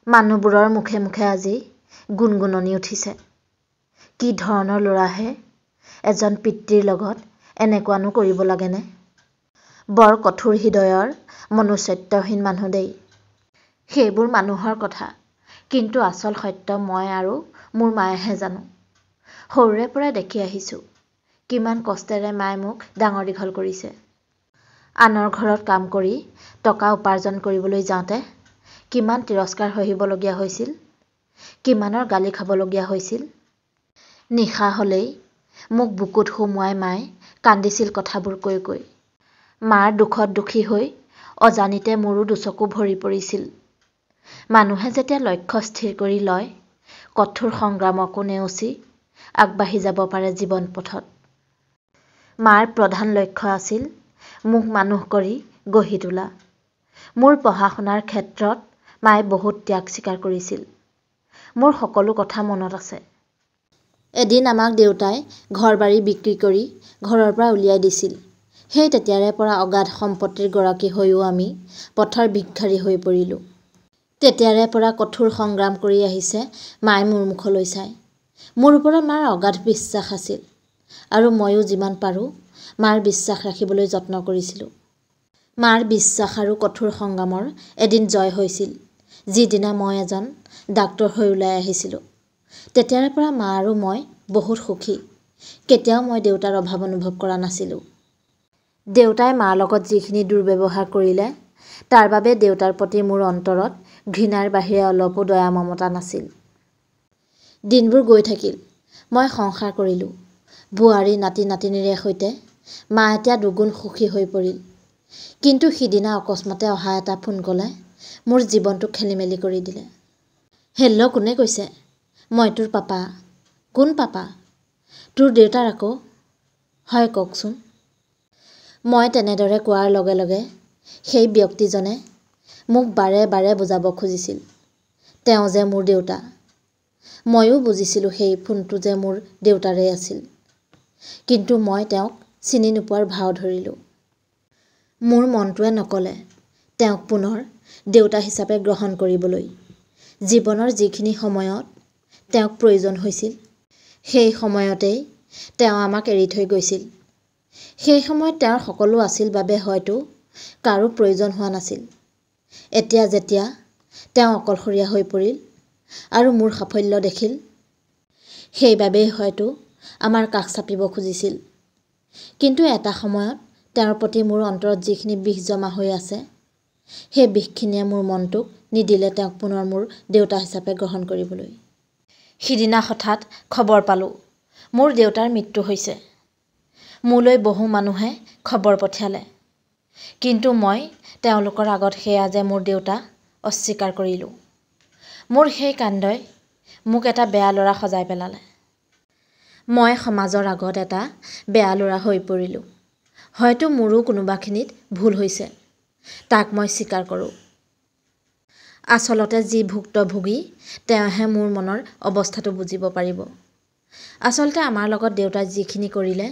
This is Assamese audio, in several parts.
মানুহবোৰৰ মুখে মুখে আজি গুণগুণনি উঠিছে। কি ধৰণৰ ল'ৰাহে এজন পিতৃৰ লগত এনেকুৱানো কৰিব লাগেনে? বৰ কঠোৰ হৃদয়ৰ মনুষ্যত্বহীন মানুহ দেই। সেইবোৰ মানুহৰ কথা, কিন্তু আচল সত্য মই আৰু মোৰ মায়েহে জানো। সৰুৰে পৰা দেখি আহিছোঁ কিমান কষ্টেৰে মায়ে মোক ডাঙৰ দীঘল কৰিছে। আনৰ ঘৰত কাম কৰি টকা উপাৰ্জন কৰিবলৈ যাওঁতে কিমান তিৰস্কাৰ সহিবলগীয়া হৈছিল, কিমানৰ গালি খাবলগীয়া হৈছিল। নিশা হ'লেই মোক বুকুত সুমুৱাই মায়ে কান্দিছিল কথাবোৰ কৈ কৈ। মাৰ দুখত দুখী হৈ অজানিতে মোৰো দুচকু ভৰি পৰিছিল। মানুহে যেতিয়া লক্ষ্য স্থিৰ কৰি লয়, কঠোৰ সংগ্ৰামকো নেওচি আগবাঢ়ি যাব পাৰে জীৱন পথত। মাৰ প্ৰধান লক্ষ্য আছিল মোক মানুহ কৰি গঢ়ি তোলা। মোৰ পঢ়া শুনাৰ ক্ষেত্ৰত মায়ে বহুত ত্যাগ স্বীকাৰ কৰিছিল। মোৰ সকলো কথা মনত আছে। এদিন আমাক দেউতাই ঘৰ-বাৰী বিক্ৰী কৰি ঘৰৰ পৰা উলিয়াই দিছিল। সেই তেতিয়াৰে পৰা অগাধ সম্পত্তিৰ গৰাকী হৈও আমি পথৰ ভিক্ষাৰী হৈ পৰিলোঁ। তেতিয়াৰে পৰা কঠোৰ সংগ্ৰাম কৰি আহিছে মায়ে মোৰ মুখলৈ চাই। মোৰ ওপৰত মাৰ অগাধ বিশ্বাস আছিল আৰু ময়ো যিমান পাৰোঁ মাৰ বিশ্বাস ৰাখিবলৈ যত্ন কৰিছিলোঁ। মাৰ বিশ্বাস আৰু কঠোৰ সংগ্ৰামৰ এদিন জয় হৈছিল, যিদিনা মই এজন ডাক্তৰ হৈ ওলাই আহিছিলোঁ। তেতিয়াৰে পৰা মা আৰু মই বহুত সুখী। কেতিয়াও মই দেউতাৰ অভাৱ অনুভৱ কৰা নাছিলোঁ। দেউতাই মাৰ লগত যিখিনি দুৰ্ব্যৱহাৰ কৰিলে, তাৰ বাবে দেউতাৰ প্ৰতি মোৰ অন্তৰত ঘৃণাৰ বাহিৰে অলপো দয়া মমতা নাছিল। দিনবোৰ গৈ থাকিল। মই সংসাৰ কৰিলোঁ। বোৱাৰী নাতি নাতিনীৰে সৈতে মা এতিয়া দুগুণ সুখী হৈ পৰিল। কিন্তু সিদিনা অকস্মাতে অহা এটা ফোন কলে মোৰ জীৱনটো খেলিমেলি কৰি দিলে। হেল্ল', কোনে কৈছে? মই তোৰ পাপা। কোন পাপা? তোৰ দেউতাৰ আকৌ। হয়, কওকচোন। মই তেনেদৰে কোৱাৰ লগে লগে সেই ব্যক্তিজনে মোক বাৰে বাৰে বুজাব খুজিছিল তেওঁ যে মোৰ দেউতা। ময়ো বুজিছিলোঁ সেই ফোনটো যে মোৰ দেউতাৰেই আছিল। কিন্তু মই তেওঁক চিনি নোপোৱাৰ ভাও ধৰিলোঁ। মোৰ মনটোৱে নকলে তেওঁক পুনৰ দেউতা হিচাপে গ্ৰহণ কৰিবলৈ। জীৱনৰ যিখিনি সময়ত তেওঁক প্ৰয়োজন হৈছিল, সেই সময়তেই তেওঁ আমাক এৰি থৈ গৈছিল। সেই সময়ত তেওঁৰ সকলো আছিল বাবে হয়তো কাৰো প্ৰয়োজন হোৱা নাছিল। এতিয়া যেতিয়া তেওঁ অকলশৰীয়া হৈ পৰিল আৰু মোৰ সাফল্য দেখিল, সেইবাবেই হয়তো আমাৰ কাষ চাপিব খুজিছিল। কিন্তু এটা সময়ত তেওঁৰ প্ৰতি মোৰ অন্তৰত যিখিনি বিষ জমা হৈ আছে, সেই বিষখিনিয়ে মোৰ মনটোক নিদিলে তেওঁক পুনৰ মোৰ দেউতা হিচাপে গ্ৰহণ কৰিবলৈ। সিদিনা হঠাৎ খবৰ পালোঁ মোৰ দেউতাৰ মৃত্যু হৈছে। মোলৈ বহু মানুহে খবৰ পঠিয়ালে, কিন্তু মই তেওঁলোকৰ আগত সেয়া যে মোৰ দেউতা অস্বীকাৰ কৰিলোঁ। মোৰ সেই কাণ্ডই মোক এটা বেয়া ল'ৰা সজাই পেলালে। মই সমাজৰ আগত এটা বেয়া ল'ৰা হৈ পৰিলোঁ। হয়তো মোৰো কোনোবাখিনিত ভুল হৈছে, তাক মই স্বীকাৰ কৰোঁ। আচলতে যি ভুক্তভোগী তেওঁহে মোৰ মনৰ অৱস্থাটো বুজিব পাৰিব। আচলতে আমাৰ লগত দেউতাই যিখিনি কৰিলে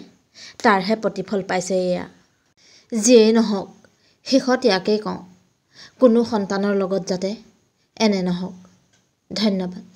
তাৰহে প্ৰতিফল পাইছে এয়া। যিয়েই নহওক, শেষত ইয়াকেই কওঁ, কোনো সন্তানৰ লগত যাতে এনে নহওক। ধন্যবাদ।